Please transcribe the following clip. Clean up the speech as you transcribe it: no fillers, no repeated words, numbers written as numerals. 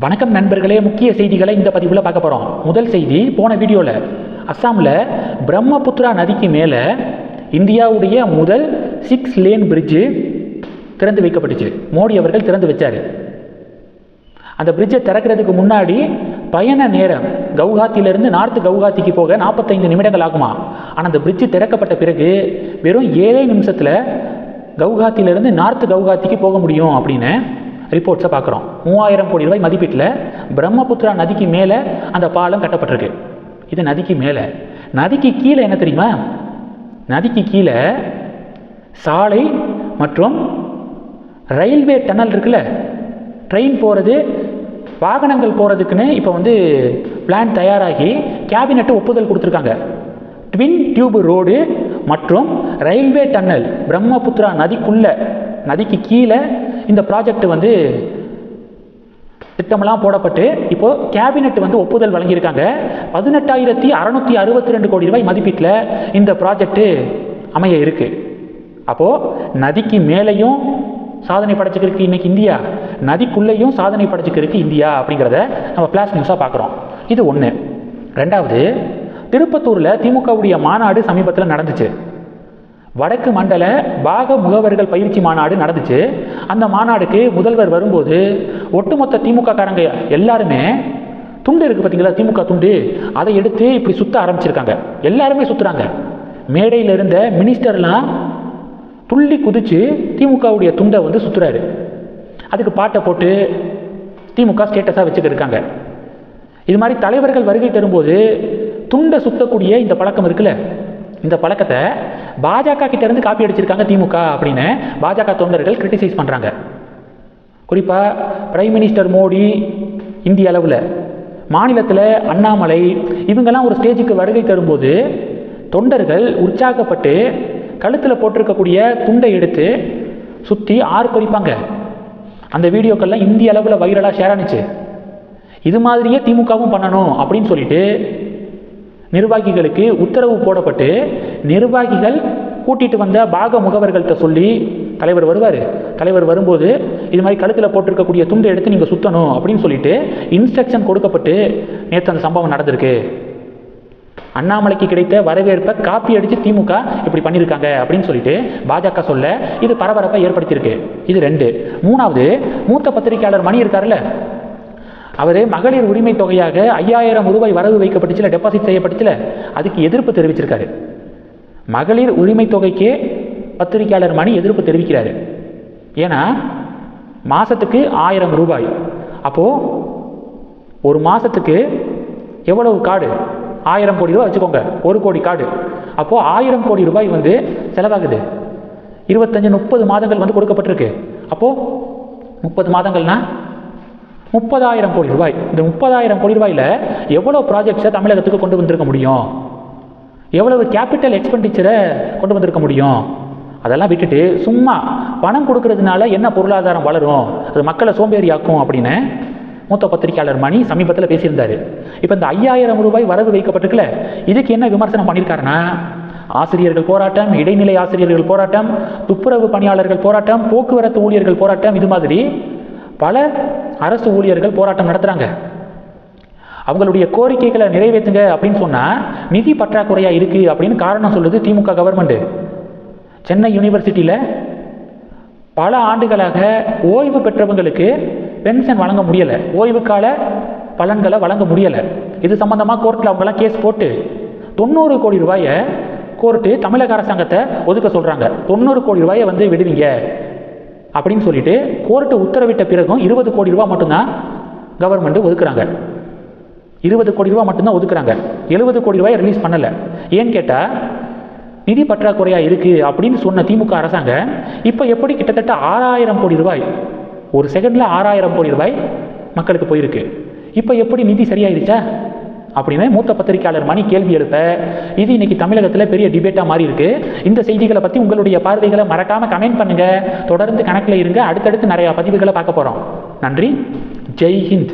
வணக்கம் நண்பர்களே, முக்கிய செய்திகளை இந்த பதிவில் பார்க்க போகிறோம். முதல் செய்தி, போன வீடியோவில் அஸ்ஸாமில் பிரம்மபுத்திரா நதிக்கு மேலே இந்தியாவுடைய முதல் 6 லேன் பிரிட்ஜு திறந்து வைக்கப்பட்டுச்சு. மோடி அவர்கள் திறந்து வச்சார். அந்த பிரிட்ஜை திறக்கிறதுக்கு முன்னாடி பயண நேரம் கவுஹாத்தியிலிருந்து நார்த்து கவுஹாத்திக்கு போக 45 நிமிடங்கள் ஆகுமா. ஆனால் அந்த பிரிட்ஜு திறக்கப்பட்ட பிறகு வெறும் 7 நிமிஷத்தில் கவுஹாத்தியிலிருந்து நார்த்து கவுஹாத்திக்கு போக முடியும் அப்படின்னு ரிப்போர்ட்ஸை பார்க்குறோம். 3000 கோடி ரூபாய் மதிப்பீட்டில் பிரம்மபுத்திரா நதிக்கு மேலே அந்த பாலம் கட்டப்பட்டிருக்கு. இது நதிக்கு மேலே. நதிக்கு கீழே என்ன தெரியுமா? நதிக்கு கீழே சாலை மற்றும் ரயில்வே டனல் இருக்குல்ல, ட்ரெயின் போகிறது, வாகனங்கள் போகிறதுக்குன்னு இப்போ பிளான் தயாராகி கேபினெட்டு ஒப்புதல் கொடுத்துருக்காங்க. ட்வின் டியூப் ரோடு மற்றும் ரயில்வே டன்னல் பிரம்மபுத்திரா நதிக்கு கீழே இந்த ப்ராஜெக்ட் திட்டமெல்லாம் போடப்பட்டு இப்போ கேபினெட் ஒப்புதல் வழங்கியிருக்காங்க. 18,662 கோடி ரூபாய் மதிப்பீட்டில் இந்த ப்ராஜெக்ட் அமைய இருக்கு. அப்போது நதிக்கு மேலேயும் சாதனை படைச்சிருக்கு இன்னைக்கு இந்தியா, நதிக்குள்ளேயும் சாதனை படைச்சிருக்கு இந்தியா அப்படிங்கிறத நம்ம ஃப்ளாஷ் நியூஸாக பார்க்குறோம். இது ஒன்று. ரெண்டாவது, திருப்பத்தூரில் திமுகவுடைய மாநாடு சமீபத்தில் நடந்துச்சு. வடக்கு மண்டல பாக முகவர்கள் பயிற்சி மாநாடு நடந்துச்சு. அந்த மாநாடுக்கு முதல்வர் வரும்போது ஒட்டுமொத்த திமுக காரங்க எல்லாருமே துண்டு இருக்குது பார்த்தீங்களா, திமுக துண்டு, அதை எடுத்து இப்படி சுற்ற ஆரம்பிச்சிருக்காங்க. எல்லாருமே சுற்றுறாங்க. மேடையில் இருந்த மினிஸ்டர்லாம் துள்ளி குதிச்சு திமுகவுடைய துண்டை சுற்றுறாரு. அதுக்கு பாட்டை போட்டு திமுக ஸ்டேட்டஸாக வச்சுக்கிருக்காங்க. இது மாதிரி தலைவர்கள் வருகை தரும்போது துண்டை சுற்றக்கூடிய இந்த பழக்கம் இருக்குல்ல, இந்த பழக்கத்தை பாஜக கிட்ட இருந்து காப்பி அடிச்சிருக்காங்க திமுக அப்படின்னு பாஜக தொண்டர்கள் கிரிட்டிசைஸ் பண்ணுறாங்க. குறிப்பாக பிரைம் மினிஸ்டர் மோடி, இந்திய அளவில் மாநிலத்தில் அண்ணாமலை இவங்கெல்லாம் ஒரு ஸ்டேஜுக்கு வருகை தரும்போது தொண்டர்கள் உற்சாகப்பட்டு கழுத்தில் போட்டிருக்கக்கூடிய துண்டை எடுத்து சுற்றி ஆர்ப்பரிப்பாங்க. அந்த வீடியோக்கள்லாம் இந்திய அளவில் வைரலாக ஷேர் ஆனிச்சு. இது மாதிரியே திமுகவும் பண்ணணும் அப்படின்னு சொல்லிட்டு நிர்வாகிகளுக்கு உத்தரவு போடப்பட்டு நிர்வாகிகள் கூட்டிகிட்டு வந்த பாக முகவர்கள்ட்ட சொல்லி தலைவர் வருவார். தலைவர் வரும்போது இது மாதிரி கழுத்தில் போட்டிருக்கக்கூடிய துண்டை எடுத்து நீங்கள் சுற்றணும் அப்படின்னு சொல்லிட்டு இன்ஸ்ட்ரக்ஷன் கொடுக்கப்பட்டு நேற்று அந்த சம்பவம் நடந்திருக்கு. அண்ணாமலைக்கு கிடைத்த வரவேற்பை காப்பி அடித்து திமுக இப்படி பண்ணியிருக்காங்க அப்படின்னு சொல்லிட்டு பாஜக சொல்ல இது பரபரப்பை ஏற்படுத்தியிருக்கு. இது 2. மூணாவது, மூத்த பத்திரிகையாளர் மணி இருக்காருல்ல, அவர் மகளிர் உரிமை தொகையாக 5,000 ரூபாய் வரவு வைக்கப்பட்டுச்சுல, டெபாசிட் செய்யப்பட்டுச்சுல, அதுக்கு எதிர்ப்பு தெரிவிச்சிருக்காரு. மகளிர் உரிமை தொகைக்கு பத்திரிகையாளர் மணி எதிர்ப்பு தெரிவிக்கிறாரு. ஏன்னா மாதத்துக்கு 1000 ரூபாய். அப்போது ஒரு மாதத்துக்கு எவ்வளவு கார்டு? 1000 கோடி ரூபாய் வச்சுக்கோங்க, 1 கோடி கார்டு. அப்போது 1000 கோடி ரூபாய் செலவாகுது. 25-30 மாதங்கள் கொடுக்கப்பட்டிருக்கு. அப்போது 30 மாதங்கள்னா 30,000 கோடி ரூபாய். இந்த 30,000 கோடி ரூபாயில் எவ்வளோ ப்ராஜெக்ட்ஸை தமிழகத்துக்கு கொண்டு வந்திருக்க முடியும்? எவ்வளவு கேபிட்டல் எக்ஸ்பெண்டிச்சரை கொண்டு வந்திருக்க முடியும்? அதெல்லாம் விட்டுட்டு சும்மா பணம் கொடுக்கறதுனால என்ன பொருளாதாரம் வளரும், அது மக்களை சோம்பேறியாக்கும் அப்படின்னு மூத்த பத்திரிகையாளர் மணி சமீபத்தில் பேசியிருந்தார். இப்போ இந்த 5,000 ரூபாய் வரவு வைக்கப்பட்டிருக்குல்ல, இதுக்கு என்ன விமர்சனம் பண்ணியிருக்காருன்னா, ஆசிரியர்கள் போராட்டம், இடைநிலை ஆசிரியர்கள் போராட்டம், துப்புரவு பணியாளர்கள் போராட்டம், போக்குவரத்து ஊழியர்கள் போராட்டம், இது மாதிரி பல அரசு ஊழியர்கள் போராட்டம் நடத்துகிறாங்க. அவங்களுடைய கோரிக்கைகளை நிறைவேற்றுங்க அப்படின்னு சொன்னால் நிதி பற்றாக்குறையாக இருக்குது அப்படின்னு காரணம் சொல்லுது திமுக கவர்மெண்ட்டு. சென்னை யூனிவர்சிட்டியில் பல ஆண்டுகளாக ஓய்வு பெற்றவங்களுக்கு பென்ஷன் வழங்க முடியலை, ஓய்வு கால பலன்களை வழங்க முடியலை. இது சம்பந்தமாக கோர்ட்டில் அவங்கெல்லாம் கேஸ் போட்டு 90 கோடி ரூபாயை கோர்ட்டு தமிழக அரசாங்கத்தை ஒதுக்க சொல்கிறாங்க. 90 கோடி ரூபாயை விடுவீங்க அப்படின்னு சொல்லிட்டு கோர்ட்டு உத்தரவிட்ட பிறகும் 20 கோடி ரூபா மட்டும்தான் கவர்மெண்ட் ஒதுக்குறாங்க. 20 கோடி ரூபா மட்டும்தான் ஒதுக்குறாங்க. 70 கோடி ரூபாயை ரிலீஸ் பண்ணலை. ஏன்னு கேட்டால் நிதி பற்றாக்குறையாக இருக்குது அப்படின்னு சொன்ன திமுக அரசாங்கம் இப்போ எப்படி கிட்டத்தட்ட 6,000 கோடி ரூபாய், ஒரு செகண்டில் 6,000 கோடி ரூபாய் மக்களுக்கு போயிருக்கு. இப்போ எப்படி நிதி சரியாயிருச்சா அப்படின்னு மூத்த பத்திரிகையாளர் மணி கேள்வி எழுப்ப இது இன்னைக்கு தமிழகத்தில் பெரிய டிபேட்டாக மாறி இருக்கு. இந்த செய்திகளை பற்றி உங்களுடைய பார்வைகளை மறக்காமல் கமெண்ட் பண்ணுங்கள். தொடர்ந்து கணக்கில் இருங்க. அடுத்தடுத்து நிறையா பதிவுகளை பார்க்க போகிறோம். நன்றி. ஜெய் ஹிந்த்.